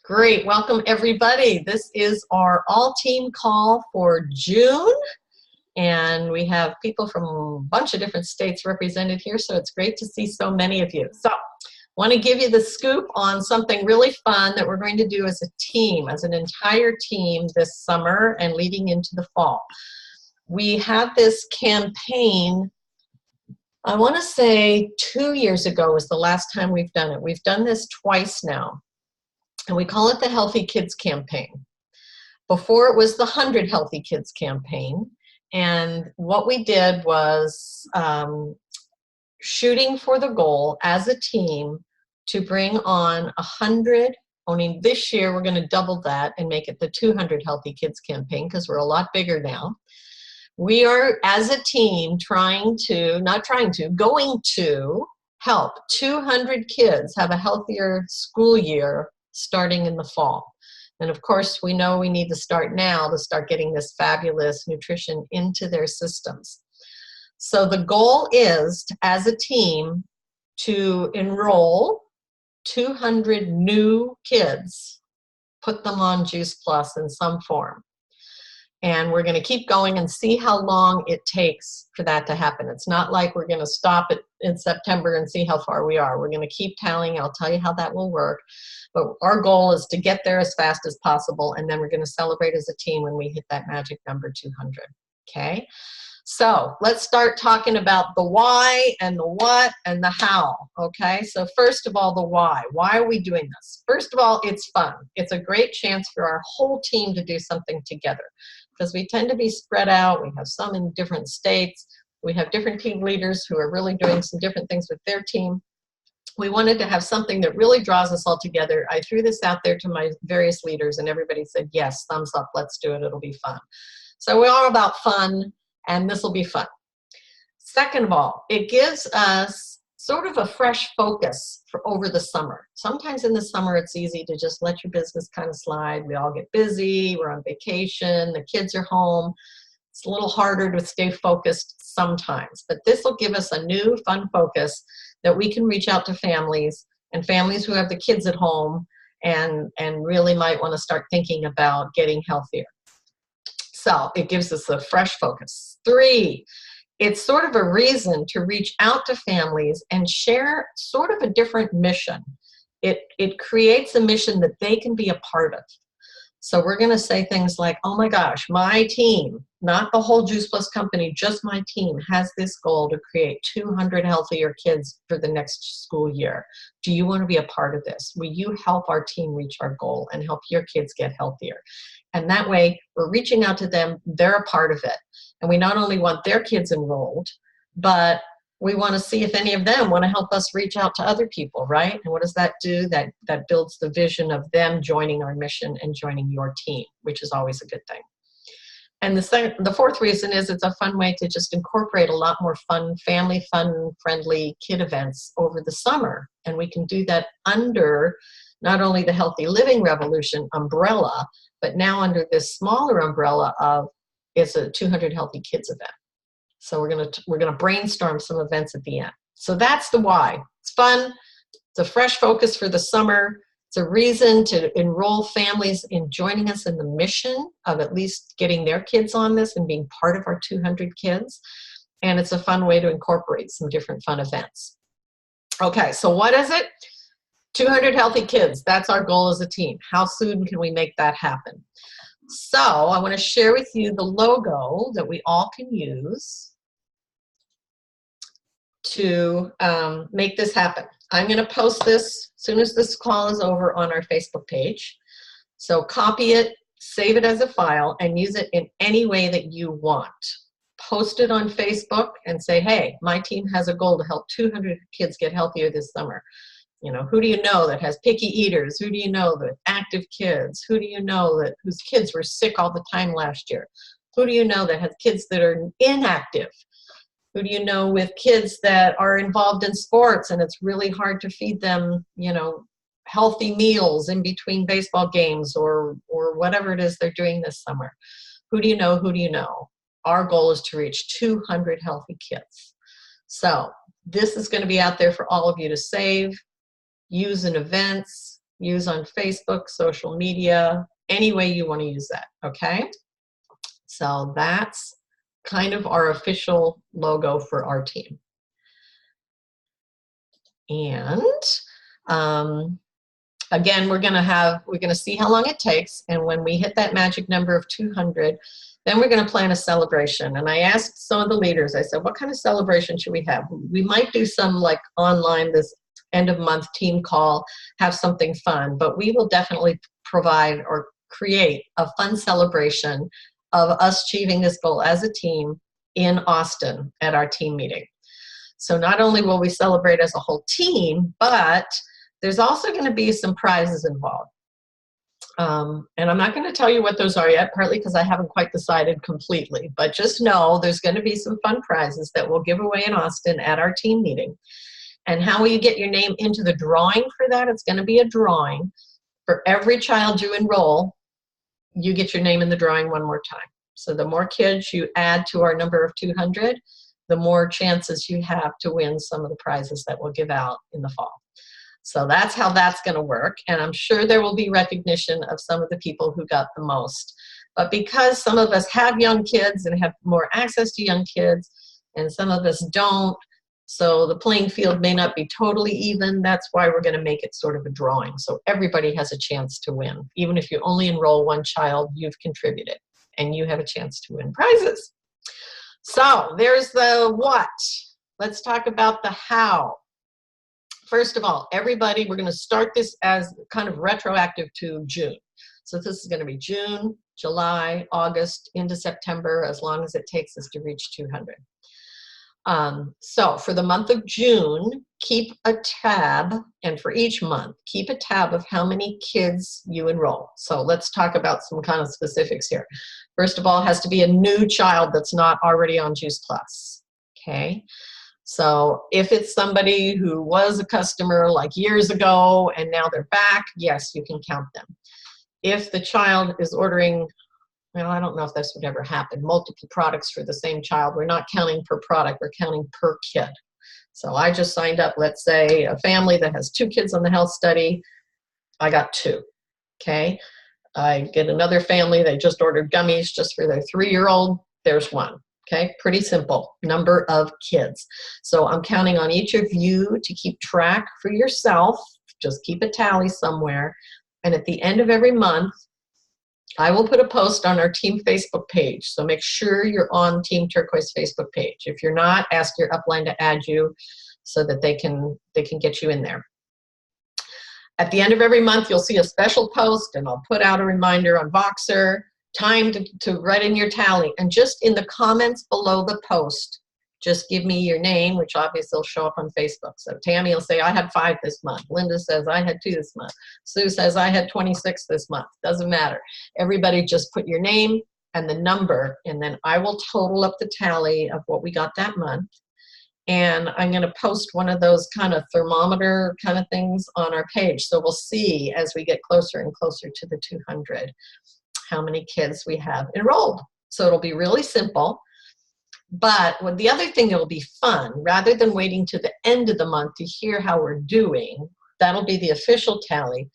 Great, welcome everybody. This is our all-team call for June, and we have people from a bunch of different states represented here, so it's great to see so many of you. So, want to give you the scoop on something really fun that we're going to do as a team, as an entire team this summer and leading into the fall. We have this campaign, I want to say 2 years ago was the last time we've done it. We've done this twice now. And we call it the Healthy Kids Campaign. Before it was the 100 Healthy Kids Campaign. And what we did was shooting for the goal as a team to bring on 100. Only this year we're going to double that and make it the 200 Healthy Kids Campaign because we're a lot bigger now. We are, as a team, going to help 200 kids have a healthier school year starting in the fall. And of course, we know we need to start now to start getting this fabulous nutrition into their systems. So the goal is, as a team, to enroll 200 new kids, put them on Juice Plus in some form. And we're going to keep going and see how long it takes for that to happen. It's not like we're going to stop it in September and see how far we are. We're going to keep tallying. I'll tell you how that will work. But our goal is to get there as fast as possible, and then we're going to celebrate as a team when we hit that magic number 200. Okay? So let's start talking about the why and the what and the how. Okay? So first of all, the why. Why are we doing this? First of all, it's fun. It's a great chance for our whole team to do something together, because we tend to be spread out. We have some in different states. We have different team leaders who are really doing some different things with their team. We wanted to have something that really draws us all together. I threw this out there to my various leaders, and everybody said, yes, thumbs up, let's do it, it'll be fun. So we're all about fun, and this will be fun. Second of all, it gives us sort of a fresh focus for over the summer. Sometimes in the summer, it's easy to just let your business kind of slide. We all get busy, we're on vacation, the kids are home. It's a little harder to stay focused sometimes, but this will give us a new fun focus that we can reach out to families and families who have the kids at home and really might want to start thinking about getting healthier. So it gives us a fresh focus. 3, it's sort of a reason to reach out to families and share sort of a different mission. It creates a mission that they can be a part of. So we're going to say things like, oh my gosh, my team, not the whole Juice Plus company, just my team has this goal to create 200 healthier kids for the next school year. Do you want to be a part of this? Will you help our team reach our goal and help your kids get healthier? And that way, we're reaching out to them, they're a part of it. And we not only want their kids enrolled, but we want to see if any of them want to help us reach out to other people, right? And what does that do? That builds the vision of them joining our mission and joining your team, which is always a good thing. And the fourth reason is it's a fun way to just incorporate a lot more fun, family fun, friendly kid events over the summer. And we can do that under not only the Healthy Living Revolution umbrella, but now under this smaller umbrella of it's a 200 Healthy Kids event. So we're gonna brainstorm some events at the end. So that's the why. It's fun. It's a fresh focus for the summer. It's a reason to enroll families in joining us in the mission of at least getting their kids on this and being part of our 200 kids. And it's a fun way to incorporate some different fun events. Okay, so what is it? 200 healthy kids. That's our goal as a team. How soon can we make that happen? So I want to share with you the logo that we all can use to make this happen. I'm going to post this as soon as this call is over on our Facebook page. So copy it, save it as a file, and use it in any way that you want. Post it on Facebook and say, hey, my team has a goal to help 200 kids get healthier this summer. You know, who do you know that has picky eaters? Who do you know that active kids? Who do you know that whose kids were sick all the time last year? Who do you know that has kids that are inactive? Who do you know with kids that are involved in sports and it's really hard to feed them, you know, healthy meals in between baseball games or whatever it is they're doing this summer? Who do you know? Who do you know? Our goal is to reach 200 healthy kids. So this is going to be out there for all of you to save, use in events, use on Facebook, social media, any way you want to use that, okay? So that's kind of our official logo for our team. And again, we're gonna see how long it takes, and when we hit that magic number of 200, then we're gonna plan a celebration. And I asked some of the leaders, I said, what kind of celebration should we have? We might do some like online, this end of month team call, have something fun, but we will definitely provide or create a fun celebration of us achieving this goal as a team in Austin at our team meeting. So not only will we celebrate as a whole team, but there's also going to be some prizes involved. And I'm not going to tell you what those are yet, partly because I haven't quite decided completely, but just know there's going to be some fun prizes that we'll give away in Austin at our team meeting. And how will you get your name into the drawing for that? It's going to be a drawing. For every child you enroll, you get your name in the drawing one more time. So the more kids you add to our number of 200, the more chances you have to win some of the prizes that we'll give out in the fall. So that's how that's going to work. And I'm sure there will be recognition of some of the people who got the most. But because some of us have young kids and have more access to young kids, and some of us don't, so the playing field may not be totally even, that's why we're going to make it sort of a drawing. So everybody has a chance to win. Even if you only enroll one child, you've contributed, and you have a chance to win prizes. So there's the what. Let's talk about the how. First of all, everybody, we're going to start this as kind of retroactive to June. So this is going to be June, July, August, into September, as long as it takes us to reach 200. So for the month of June, keep a tab, and for each month, keep a tab of how many kids you enroll. So let's talk about some kind of specifics here. First of all, it has to be a new child that's not already on Juice Plus, okay? So if it's somebody who was a customer like years ago and now they're back, yes, you can count them. If the child is ordering, well, I don't know if this would ever happen, multiple products for the same child, we're not counting per product, we're counting per kid. So I just signed up, let's say, a family that has 2 kids on the health study, I got 2, okay? I get another family, they just ordered gummies just for their 3-year-old, there's 1. Okay, pretty simple, number of kids. So I'm counting on each of you to keep track for yourself, just keep a tally somewhere. And at the end of every month, I will put a post on our team Facebook page. So make sure you're on Team Turquoise Facebook page. If you're not, ask your upline to add you so that they can get you in there. At the end of every month, you'll see a special post, and I'll put out a reminder on Voxer, time to write in your tally, and just in the comments below the post, just give me your name, which obviously will show up on Facebook. So Tammy will say, I had 5 this month. Linda says, I had 2 this month. Sue says, I had 26 this month. Doesn't matter. Everybody just put your name and the number, and then I will total up the tally of what we got that month. And I'm going to post one of those kind of thermometer kind of things on our page. So we'll see as we get closer and closer to the 200. How many kids we have enrolled. So it'll be really simple. But the other thing that will be fun, rather than waiting to the end of the month to hear how we're doing, that'll be the official tally.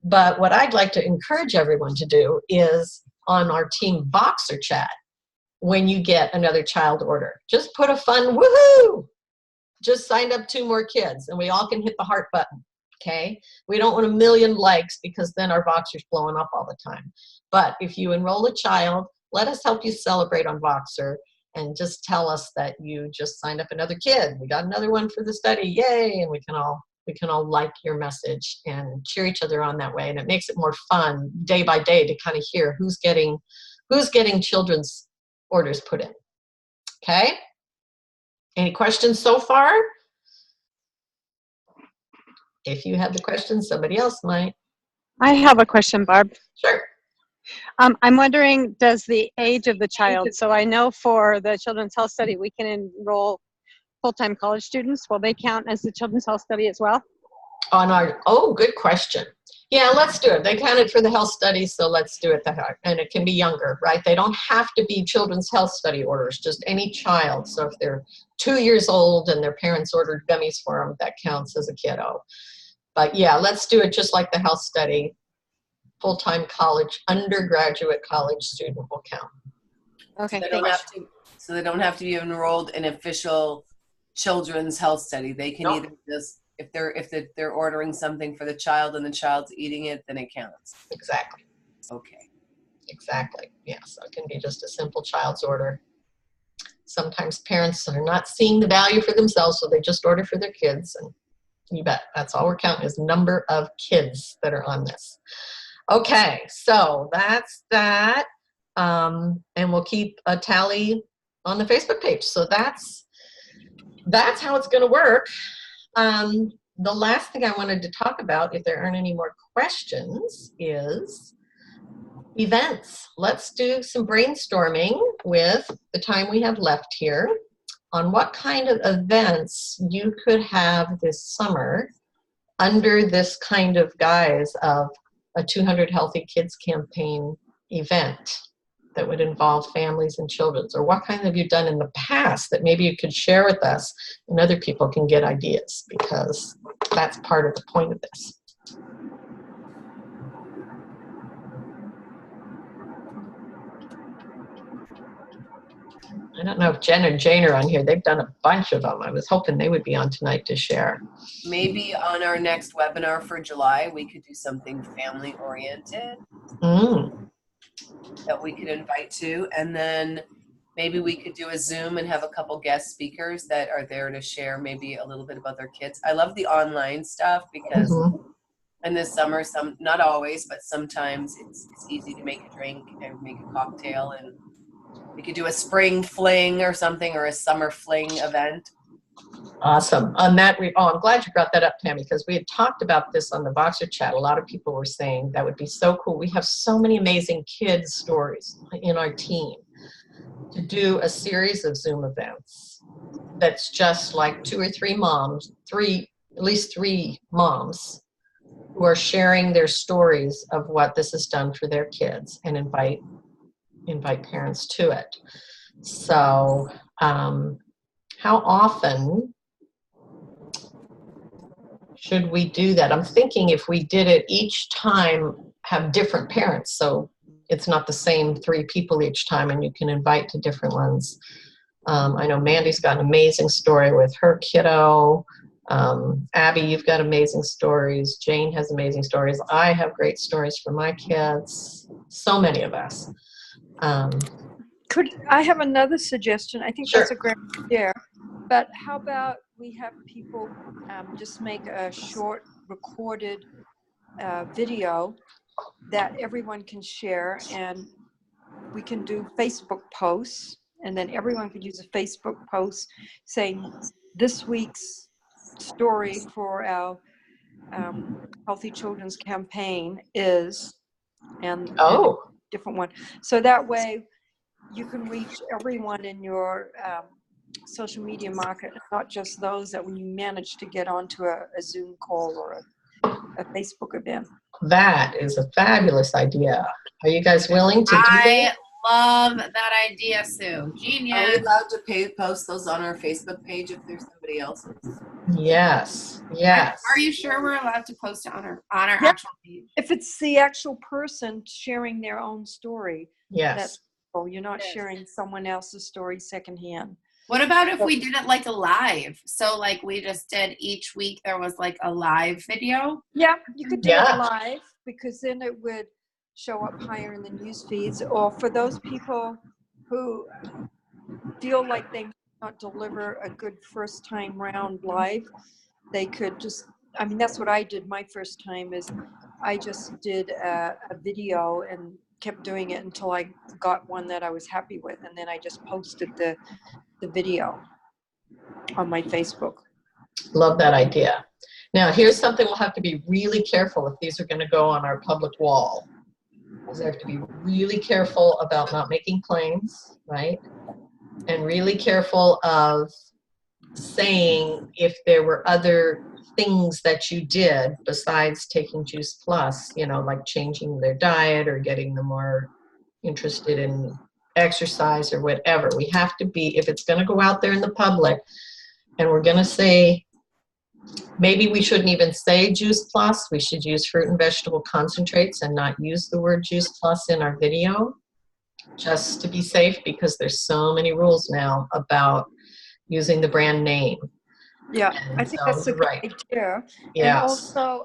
But what I'd like to encourage everyone to do is on our team Voxer chat, when you get another child order, just put a fun woohoo! Just signed up 2 more kids, and we all can hit the heart button. Okay, we don't want a million likes because then our Voxer's blowing up all the time. But if you enroll a child, let us help you celebrate on Voxer and just tell us that you just signed up another kid. We got another one for the study, yay! And we can all like your message and cheer each other on that way. And it makes it more fun day by day to kind of hear who's getting children's orders put in. Okay? Any questions so far? If you have the question, somebody else might. I have a question, Barb. Sure. I'm wondering, does the age of the child, so I know for the Children's Health Study, we can enroll full-time college students. Will they count as the Children's Health Study as well? Oh, good question. Yeah, let's do it. They counted for the health study, so let's do it that hard. And it can be younger, right? They don't have to be Children's Health Study orders, just any child. So if they're 2 years old and their parents ordered gummies for them, that counts as a kiddo. But yeah, let's do it just like the health study. Full-time college, undergraduate college student will count. Okay, So they don't have to be enrolled in official children's health study. They can Nope. either just, if they're ordering something for the child and the child's eating it, then it counts. Exactly. Okay. Exactly. Yeah, so it can be just a simple child's order. Sometimes parents are not seeing the value for themselves, so they just order for their kids. And you bet, that's all we're counting is number of kids that are on this. Okay, so that's that. And we'll keep a tally on the Facebook page. So that's how it's going to work. The last thing I wanted to talk about, if there aren't any more questions, is events. Let's do some brainstorming with the time we have left here on what kind of events you could have this summer under this kind of guise of a 200 Healthy Kids campaign event that would involve families and children. Or what kind have you done in the past that maybe you could share with us and other people can get ideas, because that's part of the point of this. I don't know if Jen and Jane are on here. They've done a bunch of them. I was hoping they would be on tonight to share. Maybe on our next webinar for July, we could do something family oriented that we could invite to. And then maybe we could do a Zoom and have a couple guest speakers that are there to share maybe a little bit about their kids. I love the online stuff because in the summer, not always, but sometimes it's easy to make a drink and make a cocktail, and we could do a spring fling or something, or a summer fling event. Awesome. On that, I'm glad you brought that up, Tammy, because we had talked about this on the Voxer chat. A lot of people were saying that would be so cool. We have so many amazing kids stories in our team to do a series of Zoom events that's just like 2 or 3 moms, at least three moms who are sharing their stories of what this has done for their kids, and invite parents to it. So how often should we do that? I'm thinking if we did it each time, have different parents, so it's not the same 3 people each time, and you can invite to different ones. I know Mandy's got an amazing story with her kiddo. Abby, you've got amazing stories. Jane has amazing stories. I have great stories for my kids. So many of us. Could I have another suggestion? I think Sure. that's a great idea. But how about we have people just make a short recorded video that everyone can share, and we can do Facebook posts, and then everyone could use a Facebook post saying this week's story for our Healthy Children's campaign is, and different one. So that way you can reach everyone in your social media market, not just those that when you manage to get onto a Zoom call or a Facebook event. That is a fabulous idea. Are you guys willing to do that? I love that idea, Sue. Genius. Are we allowed to post those on our Facebook page if there's somebody else's? Yes. Are you sure we're allowed to post it on our actual page? If it's the actual person sharing their own story, Yes. you're not sharing someone else's story secondhand. What about if we did it like a live? So like we just did each week, there was like a live video. Yeah, you could do it live, because then it would show up higher in the news feeds. Or for those people who feel like they not deliver a good first time round live, they could just, I mean, that's what I did my first time, is I just did a video and kept doing it until I got one that I was happy with, and then I just posted the video on my Facebook. Love that idea. Now, here's something we'll have to be really careful if these are going to go on our public wall. We have to be really careful about not making claims, right? And really careful of saying if there were other things that you did besides taking Juice Plus, like changing their diet or getting them more interested in exercise or whatever. We have to be, if it's going to go out there in the public and we're going to say Maybe we shouldn't even say Juice Plus. We should use fruit and vegetable concentrates and not use the word Juice Plus in our video, just to be safe, because there's so many rules now about using the brand name. Yeah, I And think so that's a you're good right. idea. And Yes. also,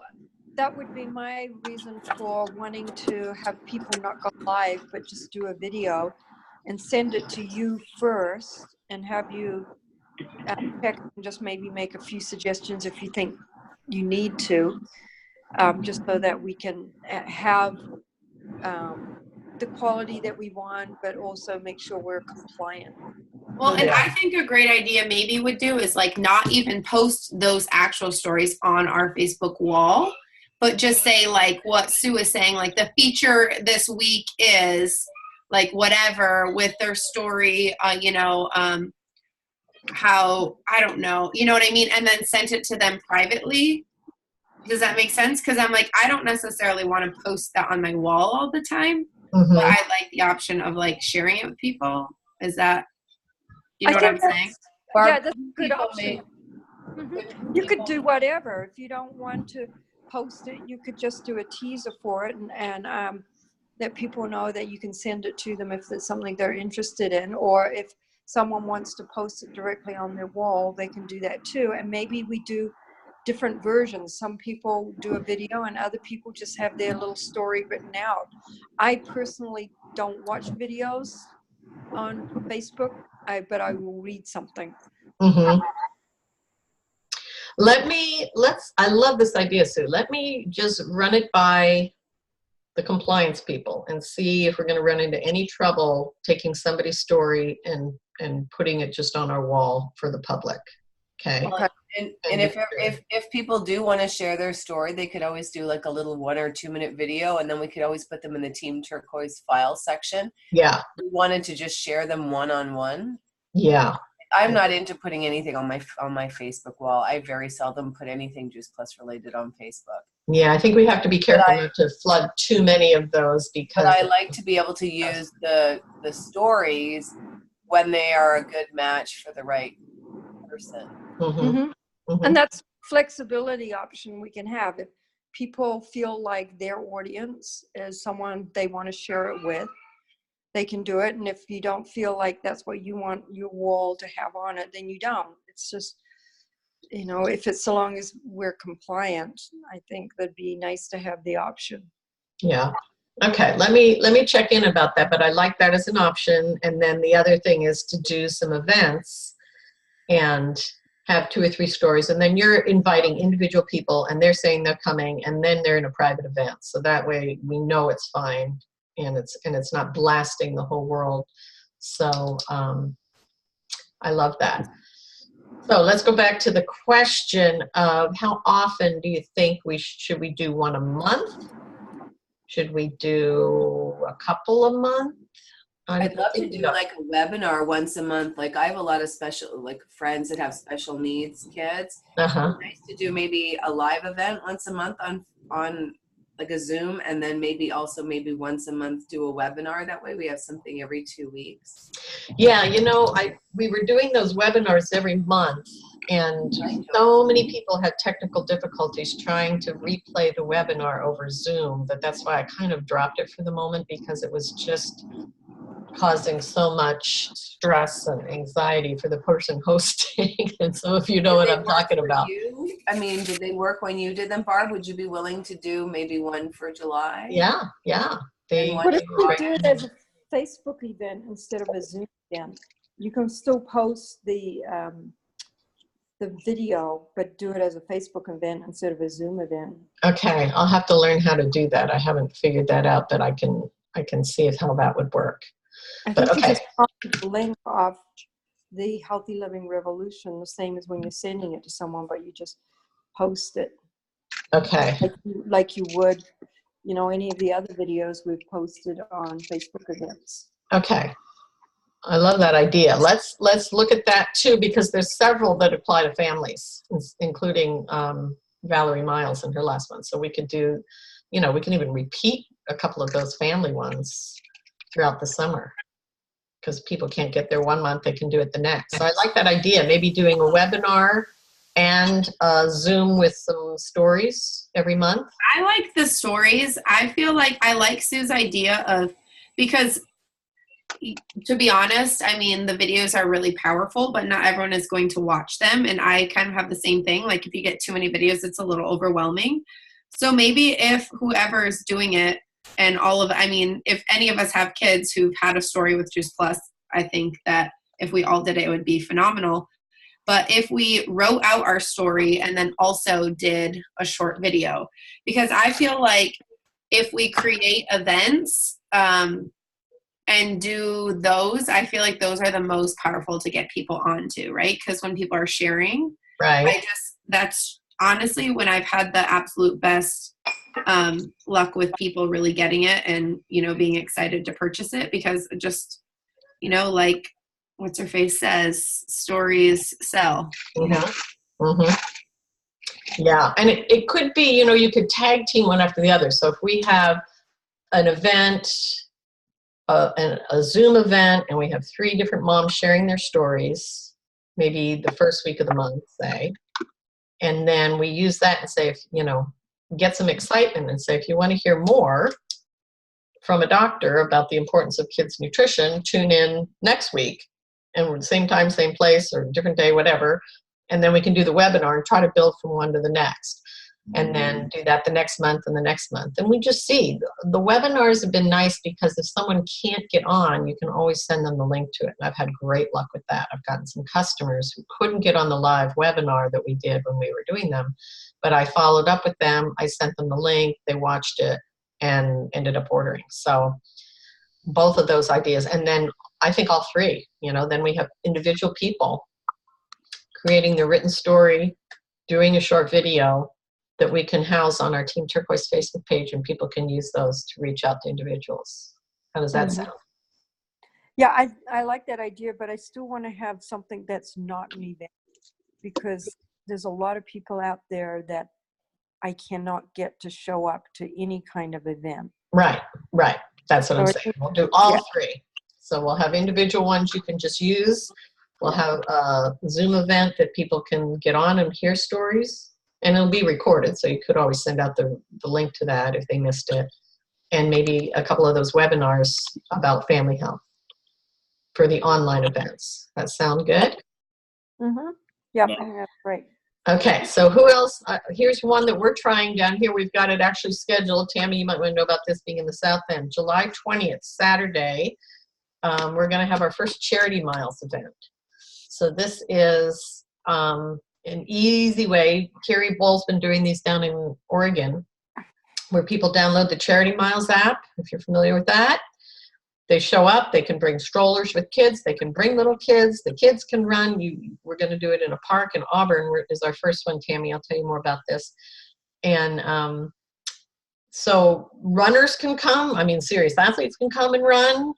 that would be my reason for wanting to have people not go live, but just do a video and send it to you first and have you check and just maybe make a few suggestions if you think you need to, just so that we can have the quality that we want, but also make sure we're compliant. Well, and Yeah. I think a great idea maybe would do is like not even post those actual stories on our Facebook wall, but just say like what Sue is saying, like the feature this week is like whatever with their story, how, I don't know, you know what I mean? And then sent it to them privately. Does that make sense? Because I'm like, I don't necessarily want to post that on my wall all the time, Mhm. but I like the option of like sharing it with people. Is that, you know what I'm saying? Yeah, that's a good People option. may- Mhm. You could do whatever. If you don't want to post it, you could just do a teaser for it and let people know that you can send it to them if it's something they're interested in, or if someone wants to post it directly on their wall, they can do that too. And maybe we do different versions. Some people do a video and other people just have their little story written out. I personally don't watch videos on Facebook, but I will read something. Mhm. I love this idea, Sue. Let me just run it by the compliance people and see if we're going to run into any trouble taking somebody's story and putting it just on our wall for the public. Okay. Okay. And if people do want to share their story, they could always do like a little 1 or 2 minute video, and then we could always put them in the Team Turquoise file section. Yeah. We wanted to just share them one-on-one. Yeah. I'm not into putting anything on my Facebook wall. I very seldom put anything Juice Plus related on Facebook. Yeah. I think we have to be careful not to flood too many of those, because But I like to be able to use the stories when they are a good match for the right person. Mhm. Mhm. And that's flexibility option we can have. If people feel like their audience is someone they want to share it with, they can do it. And if you don't feel like that's what you want your wall to have on it, then you don't. It's just, if it's so long as we're compliant, I think that'd be nice to have the option. Yeah. Okay. Let me check in about that, but I like that as an option. And then the other thing is to do some events and have 2 or 3 stories, and then you're inviting individual people and they're saying they're coming, and then they're in a private event. So that way we know it's fine and it's not blasting the whole world. So I love that. So let's go back to the question of how often do you think should we do one a month? Should we do a couple a month? I'd love to do like a webinar once a month. Like I have a lot of like friends that have special needs kids. Uh-huh. Nice to do maybe a live event once a month on like a Zoom, and then maybe once a month do a webinar. That way we have something every 2 weeks. Yeah, we were doing those webinars every month, and so many people had technical difficulties trying to replay the webinar over Zoom that's why I kind of dropped it for the moment, because it was just causing so much stress and anxiety for the person hosting. And so if you know what I'm talking about. I mean, did they work when you did them, Barb? Would you be willing to do maybe one for July? Yeah. What if we do it as a Facebook event instead of a Zoom event? You can still post the video, but do it as a Facebook event instead of a Zoom event. Okay, I'll have to learn how to do that. I haven't figured that out, but I can see how that would work. I think you just copy the link of the Healthy Living Revolution, the same as when you're sending it to someone, but you just post it. Okay. Like you would, any of the other videos we've posted on Facebook events. Okay. I love that idea. Let's look at that too, because there's several that apply to families, including Valerie Miles in her last one. So we could do, we can even repeat a couple of those family ones throughout the summer, because people can't get there one month, they can do it the next. So I like that idea, maybe doing a webinar and Zoom with some stories every month. I like the stories. I feel like I like Sue's idea of, because to be honest, I mean, the videos are really powerful, but not everyone is going to watch them. And I kind of have the same thing. Like if you get too many videos, it's a little overwhelming. So maybe if whoever is doing it and I mean, if any of us have kids who've had a story with Juice Plus, I think that if we all did it, it would be phenomenal. But if we wrote out our story and then also did a short video, because I feel like if we create events, and do those, I feel like those are the most powerful to get people onto, right? Because when people are sharing, Right. that's honestly when I've had the absolute best luck with people really getting it and, being excited to purchase it, because just, like what's her face says, stories sell. Yeah, and it could be, you could tag team one after the other. So if we have an event, a Zoom event, and we have 3 different moms sharing their stories, maybe the first week of the month, say, and then we use that and say, if get some excitement and say, if you want to hear more from a doctor about the importance of kids' nutrition, tune in next week, and same time, same place, or different day, whatever, and then we can do the webinar and try to build from one to the next. And then do that the next month and the next month. And we just see the webinars have been nice, because if someone can't get on, you can always send them the link to it. And I've had great luck with that. I've gotten some customers who couldn't get on the live webinar that we did when we were doing them, but I followed up with them. I sent them the link, they watched it and ended up ordering. So both of those ideas. And then I think all 3, then we have individual people creating their written story, doing a short video that we can house on our Team Turquoise Facebook page, and people can use those to reach out to individuals. How does that sound? Yeah, I like that idea, but I still want to have something that's not an event, because there's a lot of people out there that I cannot get to show up to any kind of event. Right. That's what I'm saying. We'll do all 3. So we'll have individual ones you can just use. We'll have a Zoom event that people can get on and hear stories. And it'll be recorded, so you could always send out the link to that if they missed it. And maybe a couple of those webinars about family health for the online events. That sound good? Yep, I think that's great. Okay, so who else? Here's one that we're trying down here. We've got it actually scheduled. Tammy, you might want to know about this, being in the South End. July 20th, Saturday, we're going to have our first Charity Miles event. So this is an easy way. Carrie Bull's been doing these down in Oregon, where people download the Charity Miles app, if you're familiar with that. They show up, they can bring strollers with kids, they can bring little kids, the kids can run. We're going to do it in a park in Auburn, is our first one, Tammy. I'll tell you more about this. And so runners can come. I mean, serious athletes can come and run.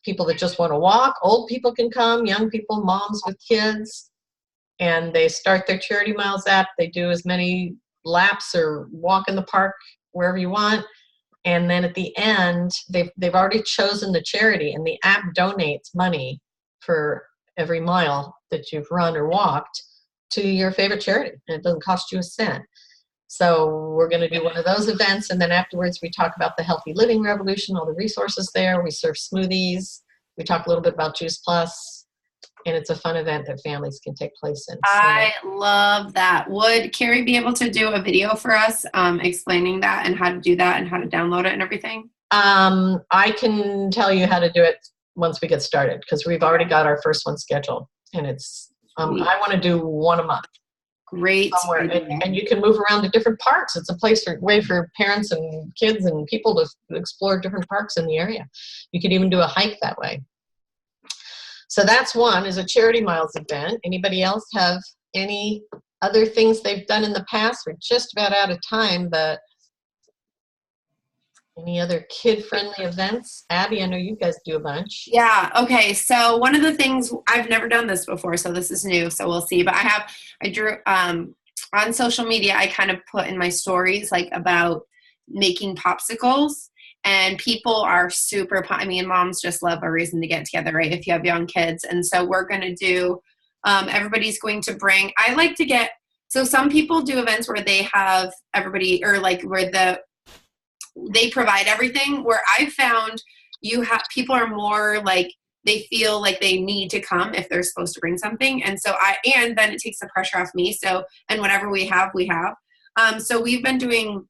People that just want to walk, old people can come, young people, moms with kids. And they start their Charity Miles app. They do as many laps or walk in the park, wherever you want. And then at the end, they've already chosen the charity, and the app donates money for every mile that you've run or walked to your favorite charity. And it doesn't cost you a cent. So we're going to do one of those events. And then afterwards, we talk about the Healthy Living Revolution, all the resources there. We serve smoothies. We talk a little bit about Juice Plus. And it's a fun event that families can take place in. So, I love that. Would Carrie be able to do a video for us explaining that and how to do that and how to download it and everything? I can tell you how to do it once we get started, because we've already got our first one scheduled. And it's, I want to do one a month. Great. Somewhere. And you can move around to different parks. It's a way for parents and kids and people to explore different parks in the area. You could even do a hike that way. So that's one, is a Charity Miles event. Anybody else have any other things they've done in the past? We're just about out of time, but any other kid-friendly events? Abby, I know you guys do a bunch. Yeah. Okay. So one of the things, I've never done this before, so this is new, so we'll see. But I drew on social media, I kind of put in my stories like about making popsicles. And people are moms just love a reason to get together, right? If you have young kids. And so we're going to do, everybody's going to bring, I like to get So some people do events where they have everybody, or like where they provide everything. Where I found people are more like, they feel like they need to come if they're supposed to bring something. And then it takes the pressure off me. So, and whatever we have, we have. So we've been doing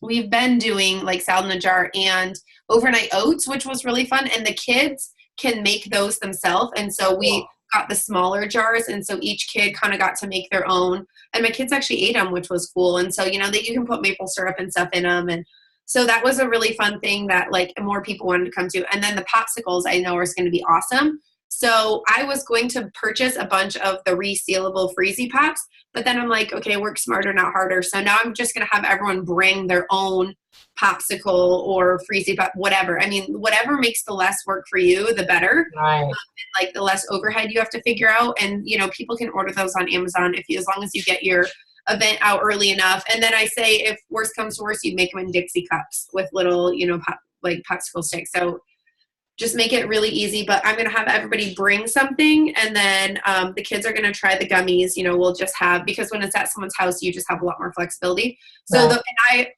like salad in a jar and overnight oats, which was really fun. And the kids can make those themselves. And so we got the smaller jars. And so each kid kind of got to make their own. And my kids actually ate them, which was cool. And so, that you can put maple syrup and stuff in them. And so that was a really fun thing that like more people wanted to come to. And then the popsicles I know is going to be awesome. So I was going to purchase a bunch of the resealable Freezy Pops, but then I'm like, okay, work smarter, not harder. So now I'm just going to have everyone bring their own popsicle or Freezy Pop, whatever. I mean, whatever makes the less work for you, the better. Right. And like the less overhead you have to figure out. And, people can order those on Amazon as long as you get your event out early enough. And then I say, if worst comes to worst, you make them in Dixie cups with little, popsicle sticks. So just make it really easy. But I'm going to have everybody bring something. And then the kids are going to try the gummies. We'll just have, because when it's at someone's house, you just have a lot more flexibility. So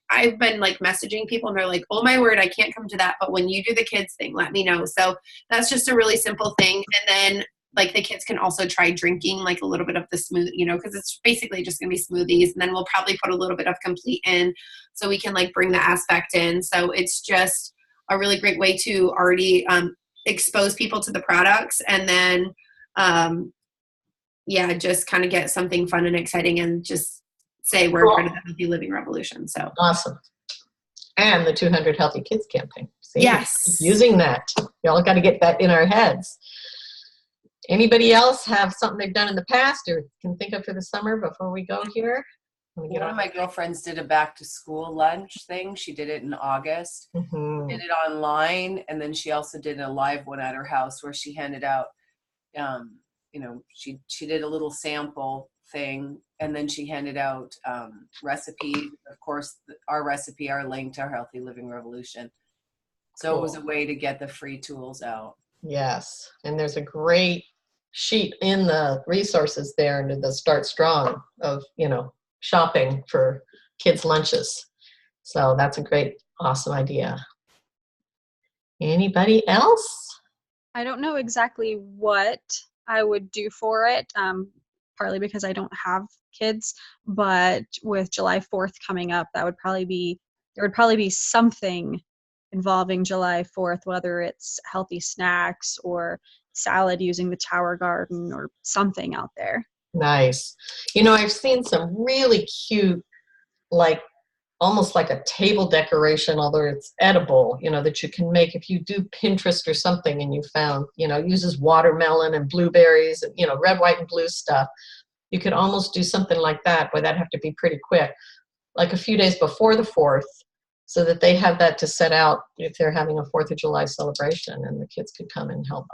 I've been like messaging people and they're like, oh my word, I can't come to that. But when you do the kids thing, let me know. So that's just a really simple thing. And then like the kids can also try drinking like a little bit of the smooth, because it's basically just going to be smoothies. And then we'll probably put a little bit of complete in so we can like bring the aspect in. So it's just a really great way to already expose people to the products. And then, just kind of get something fun and exciting and just say we're part of the Healthy Living Revolution. So Awesome. And the 200 Healthy Kids campaign. See, yes. Using that. We all got to get that in our heads. Anybody else have something they've done in the past or can think of for the summer before we go here? One of my girlfriends did a back to school lunch thing. She did it in August. Mm-hmm. Did it online, and then she also did a live one at her house where she handed out, she did a little sample thing, and then she handed out recipes. Of course, our link to our Healthy Living Revolution. So Cool. It was a way to get the free tools out. Yes, and there's a great sheet in the resources there under the Start Strong of, shopping for kids' lunches. So that's a great, awesome idea. Anybody else? I don't know exactly what I would do for it, partly because I don't have kids, but with July 4th coming up, there would probably be something involving July 4th, whether it's healthy snacks or salad using the Tower Garden or something out there. Nice. I've seen some really cute, like almost like a table decoration, although it's edible, that you can make if you do Pinterest or something and you found, uses watermelon and blueberries and, red, white, and blue stuff. You could almost do something like that, but that'd have to be pretty quick, like a few days before the 4th, so that they have that to set out if they're having a 4th of July celebration and the kids could come and help,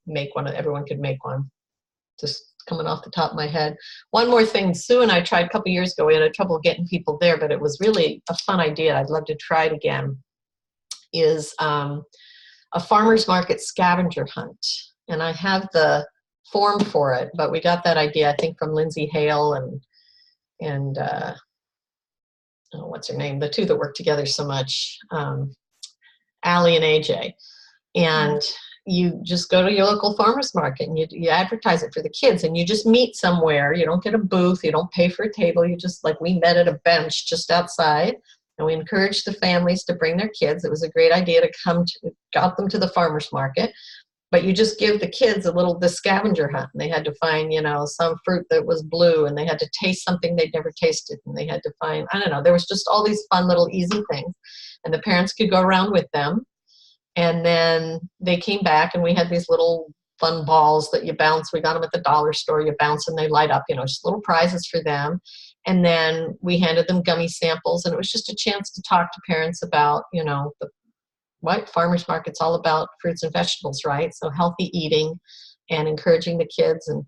make one. Everyone could make one. Just coming off the top of my head. One more thing, Sue and I tried a couple years ago. We had trouble getting people there, but it was really a fun idea. I'd love to try it again. Is a farmer's market scavenger hunt. And I have the form for it, but we got that idea, I think, from Lindsay Hale and what's her name? The two that work together so much, Allie and AJ. And you just go to your local farmer's market and you advertise it for the kids, and you just meet somewhere. You don't get a booth, you don't pay for a table. You just, like, we met at a bench just outside, and we encouraged the families to bring their kids. It was a great idea got them to the farmer's market. But you just give the kids the scavenger hunt, and they had to find, some fruit that was blue, and they had to taste something they'd never tasted, and they had to find, there was just all these fun little easy things, and the parents could go around with them. And then they came back, and we had these little fun balls that you bounce. We got them at the dollar store. You bounce and they light up, just little prizes for them. And then we handed them gummy samples, and it was just a chance to talk to parents about, what farmers market's all about, fruits and vegetables, right? So healthy eating and encouraging the kids and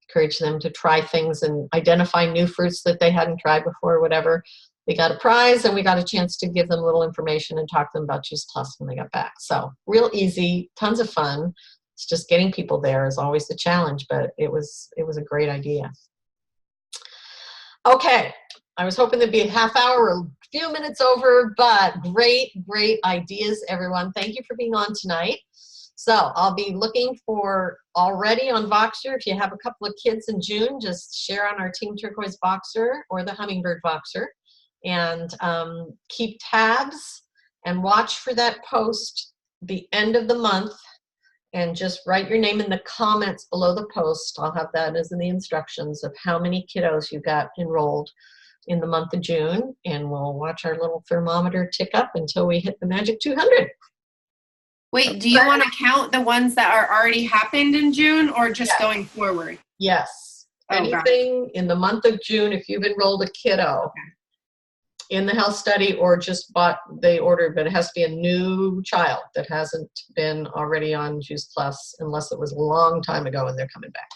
encourage them to try things and identify new fruits that they hadn't tried before or whatever. They got a prize, and we got a chance to give them a little information and talk to them about Juice Plus when they got back. So real easy, tons of fun. It's just getting people there is always the challenge, but it was a great idea. Okay, I was hoping there'd be a half hour or a few minutes over, but great ideas, everyone. Thank you for being on tonight. So I'll be looking for already on Voxer. If you have a couple of kids in June, just share on our Team Turquoise Voxer or the Hummingbird Voxer, and keep tabs and watch for that post the end of the month, and just write your name in the comments below the post. I'll have that as in the instructions of how many kiddos you got enrolled in the month of June, and we'll watch our little thermometer tick up until we hit the magic 200. Wait, do you want to count the ones that are already happened in June or just Yes. going forward? Yes. Oh, got Anything in the month of June, if you've enrolled a kiddo in the health study or just bought, they ordered, but it has to be a new child that hasn't been already on Juice Plus unless it was a long time ago and they're coming back.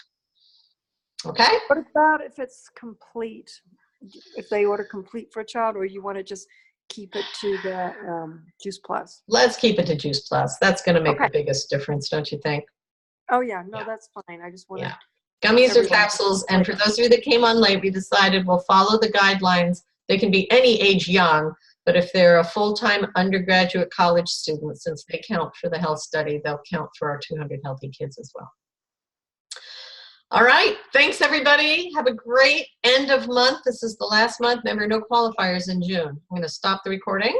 Okay? What about if it's complete? If they order complete for a child, or you want to just keep it to the Juice Plus? Let's keep it to Juice Plus. That's going to make Okay. the biggest difference, don't you think? Oh yeah, no, Yeah. that's fine. I just want to. Yeah. Gummies or Everyone. capsules, and for those of you that came on late, we decided we'll follow the guidelines. They can be any age young, but if they're a full-time undergraduate college student, since they count for the health study, they'll count for our 200 healthy kids as well. All right, thanks everybody. Have a great end of month. This is the last month. Remember, no qualifiers in June. I'm going to stop the recording.